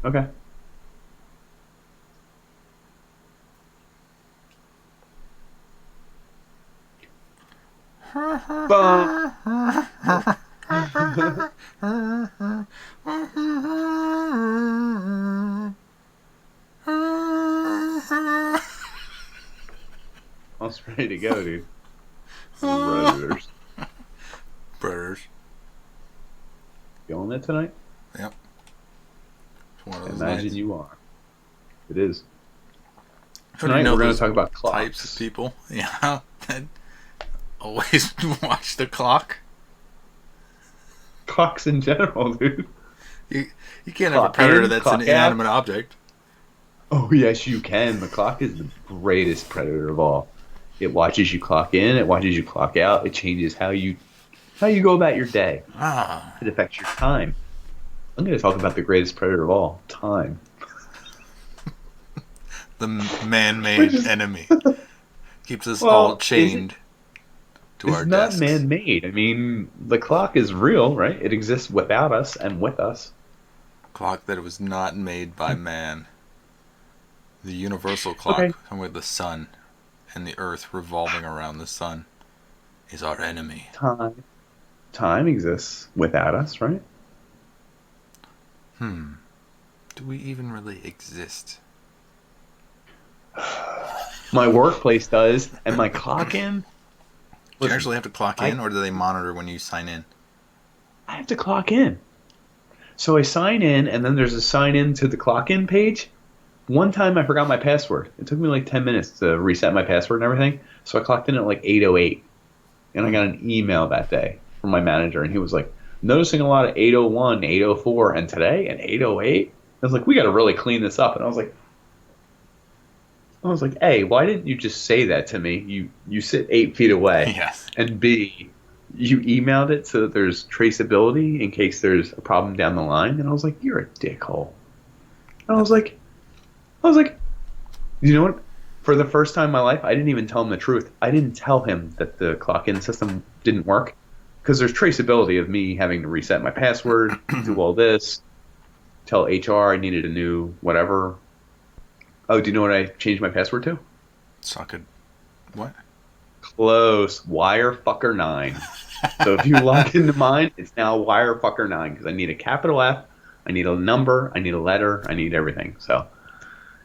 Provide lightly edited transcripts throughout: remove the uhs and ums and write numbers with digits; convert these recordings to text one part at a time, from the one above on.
Okay. Bum. I was ready to go, dude. Brothers. Brothers. Feeling it tonight? Yep. It's one of those Imagine nights. you are. It is. How do you Tonight know we're going to those talk about types of clocks. people? Yeah. That always watch the clock. Clocks in general, dude. You you can't have a Clock predator in, that's an clock out. inanimate object. Oh, yes, you can. The clock is the greatest predator of all. It watches you clock in, it watches you clock out, it changes how you go about your day. Ah, It affects your time. I'm going to talk about the greatest predator of all, time. the Which man-made is, enemy keeps us all well, chained to it's our not desks. man-made. I mean, the clock is real, right? It exists without us and with us. Clock that was not made by man. The universal Okay. clock, with the sun and the earth revolving around the sun, is our enemy. Time. Time exists without us, right? Hmm. Do we even really exist? My workplace does, and my clock in. Do you Listen, actually have to clock I in, or do they monitor when you sign in? I have to clock in. So I sign in, and then there's a sign in to the clock in page. One time I forgot my password. It took me like 10 minutes to reset my password and everything. So I clocked in at like 8:08, and I Hmm. got an email that day from my manager, and he was like, noticing a lot of 8:01, 8:04, and today and 8:08. I was like, we got to really clean this up. And I was like, A, why didn't you just say that to me? You sit 8 feet away, Yes. and B, you emailed it so that there's traceability in case there's a problem down the line. And I was like, you're a dickhole. And I was like, you know what? For the first time in my life, I didn't even tell him the truth. I didn't tell him that the clock-in system didn't work because there's traceability of me having to reset my password, do all this, tell HR I needed a new whatever. Oh, do you know what I changed my password to? Socket. What? Close. Wirefucker9. So if you log into mine, it's now wirefucker9 because I need a capital F, I need a number, I need a letter, I need everything. So,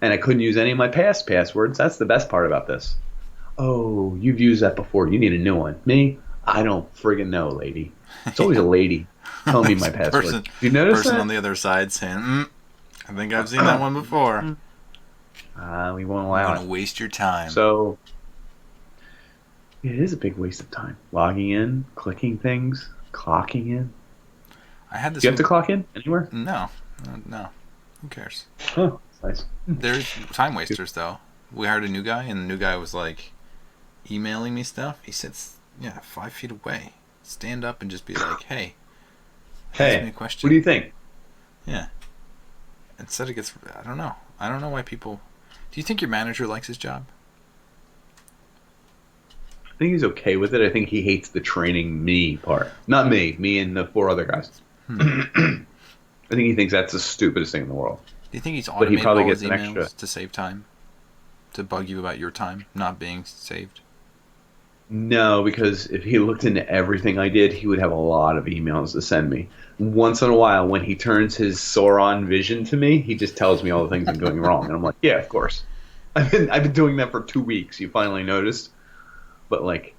and I couldn't use any of my past passwords. That's the best part about this. Oh, you've used that before. You need a new one. Me? I don't friggin' know, lady. It's always a Yeah. lady telling me This my password. person, Do you notice person on that? the other side saying, "I think I've seen that one before." We won't I'm allow gonna it. waste your time. So it is a big waste of time. Logging in, clicking things, clocking in. I had Do this. you have to clock in anywhere? No, no. Who cares? Oh, that's nice. There's time wasters though. We hired a new guy, and the new guy was like emailing me stuff. He sits, 5 feet away. Stand up and just be like, "Hey, ask me a Hey, what do question." you think? Yeah. Instead, it gets. I don't know. I don't know why people. Do you think your manager likes his job? I think he's okay with it. I think he hates the training me part. Not me, me and the four other guys. Hmm. I think he thinks that's the stupidest thing in the world. Do you think he's But he automated probably all his gets an extra. emails to save time? To bug you about your time not being saved? No, because if he looked into everything I did, he would have a lot of emails to send me. Once in a while, when he turns his Sauron vision to me, he just tells me all the things I'm doing wrong, and I'm like, yeah, of course. I've been doing that for 2 weeks. You finally noticed, but like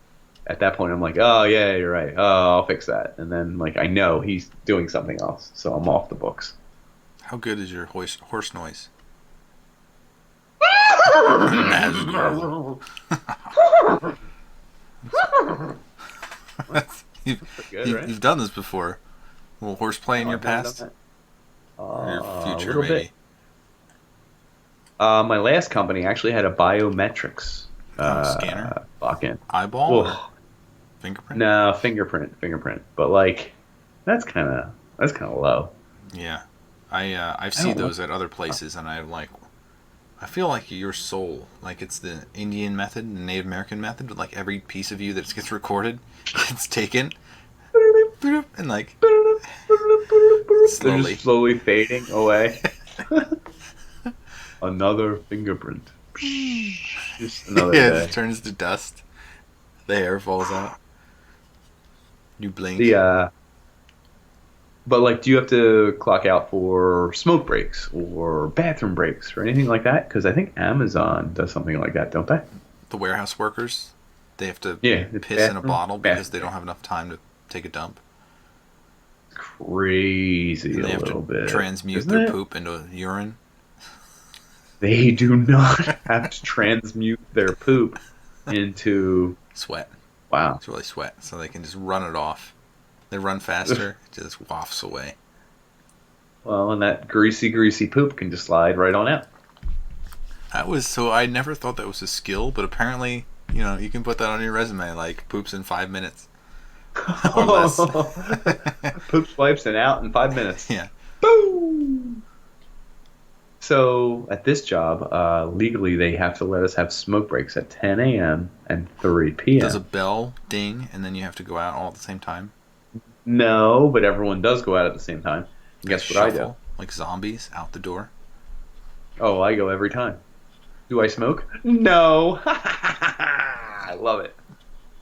at that point, I'm like, oh yeah, you're right. Oh, I'll fix that, and then like I know he's doing something else, so I'm off the books. How good is your horse noise? Nazgul. you've, Pretty good, you've, right? you've done this before. A little horseplay in No, your I've never done past? that. Or your A future, little bit. maybe? My last company actually had a biometrics Oh, scanner? lock in. Eyeball or Ugh. fingerprint? No, fingerprint. But like, that's kind of low. Yeah. I've I seen don't want. those at other places, and I feel like your soul, like it's the Indian method, the Native American method, but like every piece of you that gets recorded, gets taken, and like They're slowly. just slowly fading away. Another fingerprint. Just another Yeah, it day. just turns to dust. The hair falls out. You The blink. But like, do you have to clock out for smoke breaks or bathroom breaks or anything like that? Because I think Amazon does something like that, don't they? The warehouse workers, they have to Yeah, it's piss in a bottle because bathroom they don't break. have enough time to take a dump. Crazy And a they have to little bit, transmute isn't their it? poop into urine. They do not have to transmute their poop into Sweat. wow. It's really sweat. So they can just run it off. They run faster, it just wafts away. Well, and that greasy poop can just slide right on out. That was so I never thought that was a skill, but apparently, you can put that on your resume like poops in 5 minutes or less. Poop swipes and out in 5 minutes. Yeah. Boom. So at this job, legally they have to let us have smoke breaks at 10 a.m. and 3 Does a p.m. bell ding and then you have to go out all at the same time? No, but everyone does go out at the same time. And They guess what I do? shuffle like zombies out the door. Oh, I go every time. Do I smoke? No. I love it.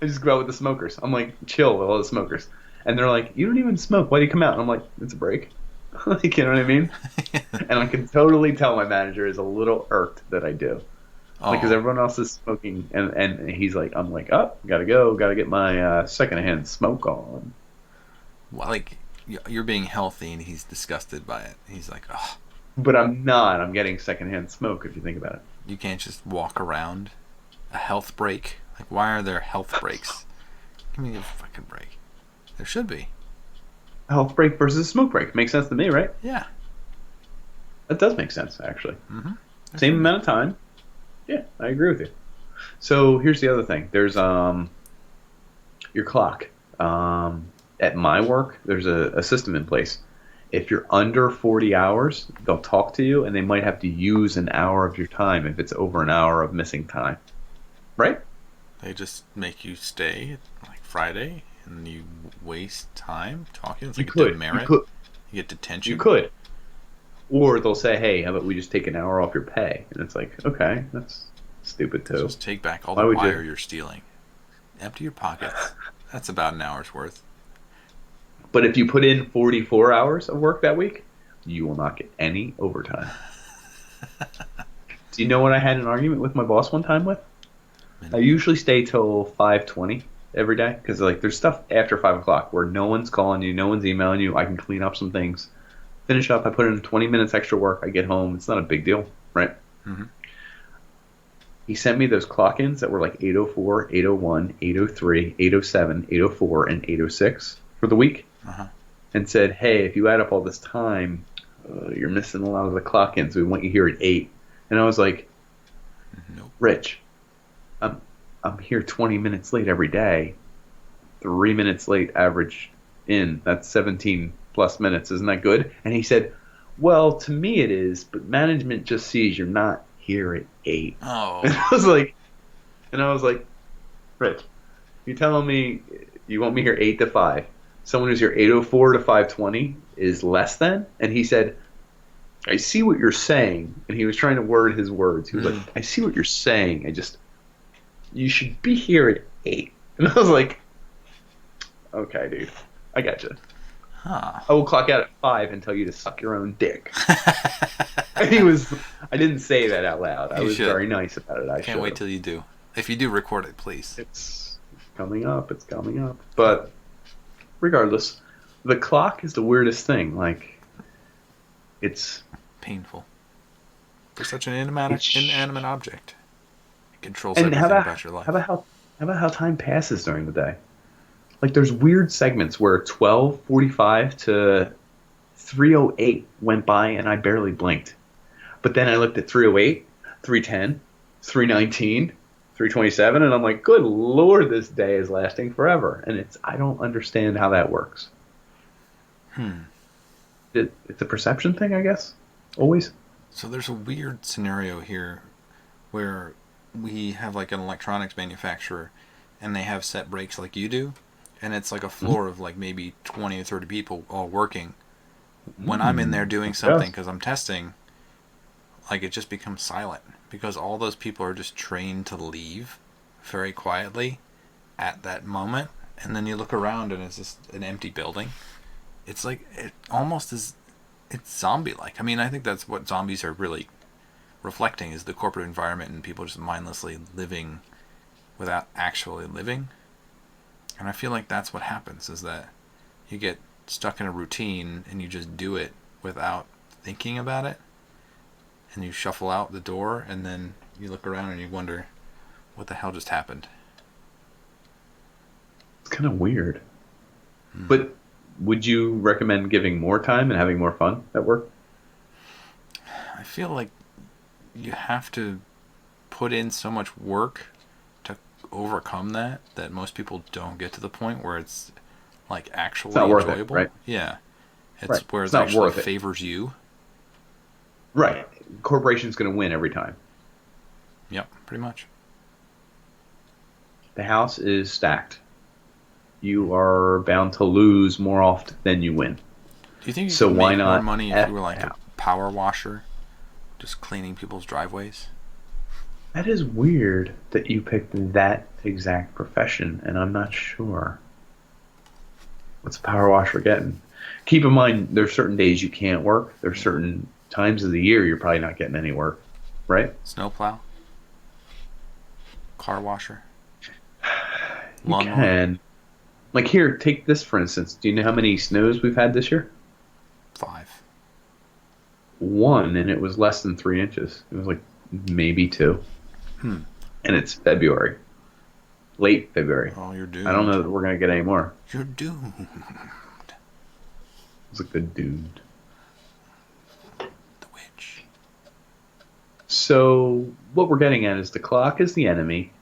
I just go out with the smokers. I'm like, chill with all the smokers. And they're like, you don't even smoke. Why do you come out? And I'm like, it's a break. Like, you know what I mean? And I can totally tell my manager is a little irked that I do. Like, because Oh, everyone else is smoking. And he's like, I'm like, oh, gotta go. Gotta get my secondhand smoke on. well, like you're being healthy and he's disgusted by it. He's like, oh, But I'm not. I'm getting secondhand smoke if you think about it. you can't just walk around. A health break? Like, why are there health breaks? Give me a fucking break. There should be. Health break versus smoke break. Makes sense to me, right? Yeah. That does make sense, actually. Mm-hmm. There Same should be. amount of time. Yeah, I agree with you. So here's the other thing. There's your clock. At my work, there's a system in place. If you're under 40 hours, they'll talk to you and they might have to use an hour of your time if it's over an hour of missing time. Right? They just make you stay like Friday and you waste time talking. It's You like a could. You demerit. could. You get You detention. could. Or they'll say, hey, how about we just take an hour off your pay? And it's like, okay, that's stupid too. Just take back all Why the would wire you? you're stealing. Empty your pockets. That's about an hour's worth. But if you put in 44 hours of work that week, you will not get any overtime. Do you know what I had an argument with my boss one time with? I usually stay till 5:20 every day because like there's stuff after 5 o'clock where no one's calling you, no one's emailing you. I can clean up some things, finish up. I put in 20 minutes extra work. I get home. It's not a big deal, right? Mm-hmm. He sent me those clock-ins that were like 8:04, 8:01, 8:03, 8:07, 8:04, and 8:06 for the week, Uh-huh. and said, "Hey, if you add up all this time, you're missing a lot of the clock-ins. We want you here at 8." And I was like, Nope. "Rich, I'm I'm here 20 minutes late every day. 3 minutes late average in. That's 17 plus minutes. Isn't that good?" And he said, "Well, to me it is, but management just sees you're not here at 8." And Oh. I was like, Rich, you telling me you want me here 8 to 5? Someone who's here 8:04 to 5:20 is less than? And he said, I see what you're saying. And he was trying to word his words. He was like, I see what you're saying. You should be here at 8. And I was like, okay, dude, I got you. Huh. I will clock out at 5 and tell you to suck your own dick. And I didn't say that out loud. I You was should. very nice about it. I Can't should wait have. till you do. If you do, record it, please. It's coming up. It's coming up. But regardless, the clock is the weirdest thing. Like, it's Painful. For such an it's inanimate object. It controls and everything about your life. how about how time passes during the day? Like, there's weird segments where 12:45 to 3:08 went by and I barely blinked. But then I looked at 3:08, 3:10, 3:19, 3:27, and I'm like, good lord, this day is lasting forever. And I don't understand how that works. It's a perception thing, I guess. Always. So there's a weird scenario here where we have like an electronics manufacturer and they have set breaks like you do, and it's like a floor of like maybe 20 or 30 people all working. When I'm in there doing something because I'm testing, like it just becomes silent because all those people are just trained to leave very quietly at that moment, and then you look around and it's just an empty building. It's like it almost is. It's zombie-like. I mean, I think that's what zombies are really reflecting, is the corporate environment and people just mindlessly living without actually living. And I feel like that's what happens, is that you get stuck in a routine and you just do it without thinking about it, and you shuffle out the door, and then you look around and you wonder what the hell just happened. It's kind of weird. But would you recommend giving more time and having more fun at work? I feel like you have to put in so much work to overcome that most people don't get to the point where it's like actually enjoyable. Right? Yeah. It's right. where It's it not actually worth favors you. Right. Corporation's going to win every time. Yep, pretty much. The house is stacked. You are bound to lose more often than you win. Do you think you so could why make not more money if you were like a power washer, just cleaning people's driveways? That is weird that you picked that exact profession, and I'm not sure. What's a power washer getting? Keep in mind, there's certain days you can't work. There's certain times of the year you're probably not getting any work, right? Snowplow? Car washer? You can. Like here, take this for instance. Do you know how many snows we've had this year? 5. 1, and it was less than 3 inches. It was like maybe 2. And it's February. Late February. Oh, you're doomed. I don't know that we're going to get any more. You're doomed. It's like the doomed. The witch. So what we're getting at is the clock is the enemy.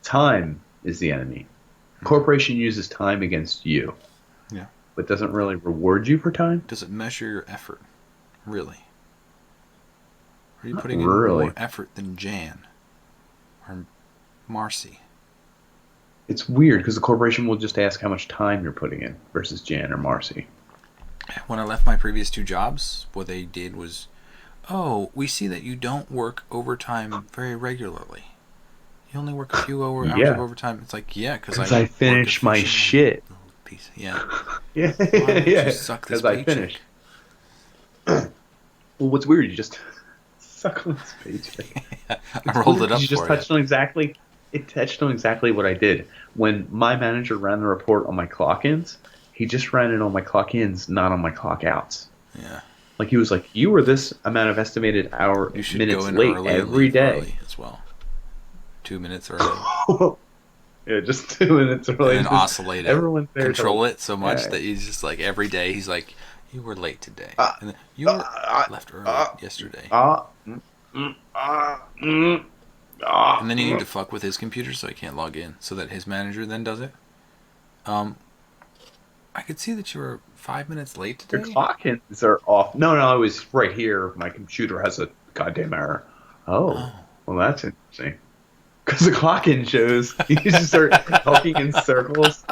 Time is the enemy. Corporation uses time against you. Yeah. But doesn't really reward you for time. Does it measure your effort? Really? Are you putting really. in more effort than Jan? Or Marcy? It's weird because the corporation will just ask how much time you're putting in versus Jan or Marcy. When I left my previous 2 jobs, what they did was, oh, we see that you don't work overtime very regularly. You only work a few hours of overtime. It's like, yeah, because I finish my shit. Piece. Yeah. Yeah. Why don't yeah. you suck this I paycheck? finish. Well, what's weird? You just suck on this paycheck. I rolled it up. You just touched on exactly. It touched on exactly what I did when my manager ran the report on my clock-ins. He just ran it on my clock-ins, not on my clock-outs. Yeah. Like he was like, you were this amount of estimated minutes late every day early as well. 2 minutes early. Yeah, just 2 minutes early. And oscillate it. Everyone's there control it so much that he's just like every day he's like, you were late today. And then, you were left early yesterday. And then you need to fuck with his computer so he can't log in, so that his manager then does it. I could see that you were 5 minutes late today. Your clock-ins are off. No, I was right here. My computer has a goddamn error. Oh. Well, that's interesting. Because the clock-in shows you just start talking in circles.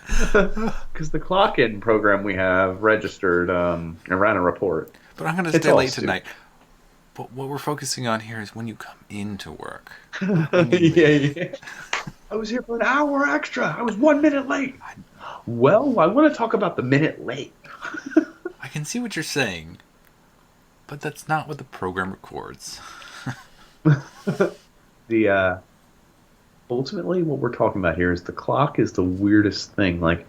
Because the clock-in program we have registered and ran a report. But I'm going to stay late tonight. But what we're focusing on here is when you come into work. Yeah. I was here for an hour extra. I was 1 minute late. Well, I want to talk about the minute late. I can see what you're saying, but that's not what the program records. Ultimately, what we're talking about here is the clock is the weirdest thing. Like,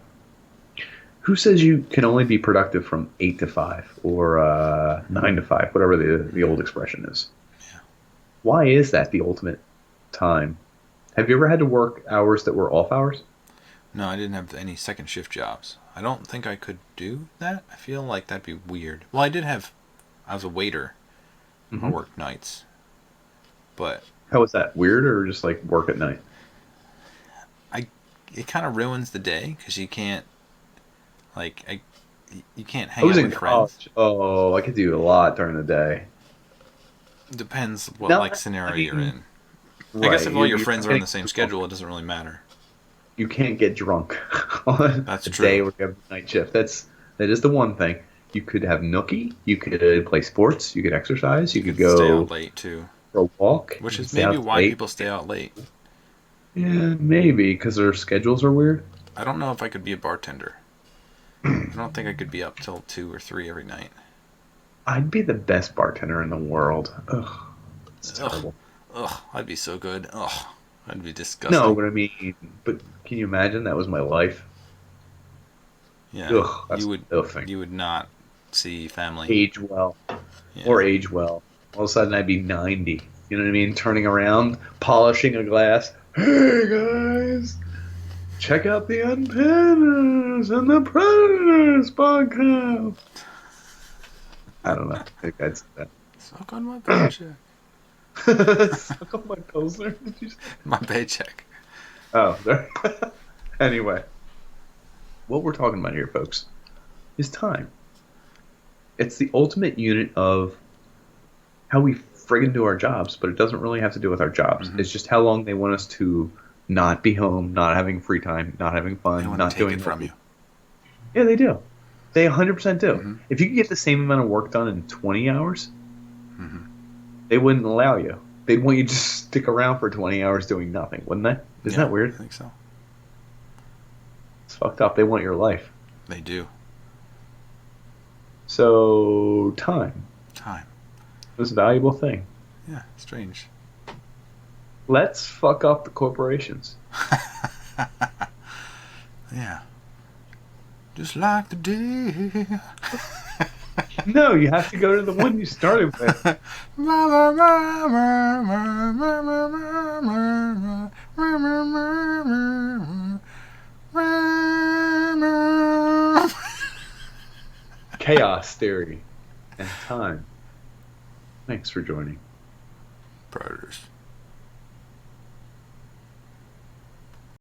who says you can only be productive from 8 to 5 or 9 to 5, whatever the old expression is? Yeah. Why is that the ultimate time? Have you ever had to work hours that were off hours? No, I didn't have any second shift jobs. I don't think I could do that. I feel like that'd be weird. Well, I was a waiter. Mm-hmm. I worked nights. But how was that? Weird or just like work at night? It kind of ruins the day because you can't, you can't hang out with friends. Oh, I could do a lot during the day. Depends what scenario you're in. Right. I guess if all your friends are on the same schedule, it doesn't really matter. You can't get drunk on That's the true. day where you have a night shift. That is the one thing. You could have nookie. You could play sports. You could exercise. You could Stay out go late too, for a walk. which You could is stay maybe out why late. people stay out late. Yeah, maybe because their schedules are weird. I don't know if I could be a bartender. I don't think I could be up till 2 or 3 every night. I'd be the best bartender in the world. Ugh, it's Ugh, terrible. ugh, I'd be so good. Ugh, I'd be No, disgusting. but I mean, but can you imagine that was my life? Yeah, Ugh, that's the thing. you would not see family. Age well Yeah, or age well. All of a sudden, I'd be 90. You know what I mean? Turning around, polishing a glass. Hey guys, check out the Unpinners and the Predators podcast. I don't know. I think I'd say suck on my paycheck. that. Suck on my pilsner. Did you say? My paycheck. Oh, there. Anyway, what we're talking about here, folks, is time. It's the ultimate unit of how we friggin' do our jobs, but it doesn't really have to do with our jobs. Mm-hmm. It's just how long they want us to not be home, not having free time, not having They fun, want not to take doing it from nothing. you. Yeah, they do. They 100% do. Mm-hmm. If you could get the same amount of work done in 20 hours, Mm-hmm. they wouldn't allow you. They'd want you to stick around for 20 hours doing nothing, wouldn't they? Isn't that I weird? think so. It's fucked up. They want your life. They do. So, time. Time. This valuable thing. Yeah, strange. Let's fuck up the corporations. Yeah. Just like the day. No, you have to go to the one you started with. Chaos theory and time. Thanks for joining.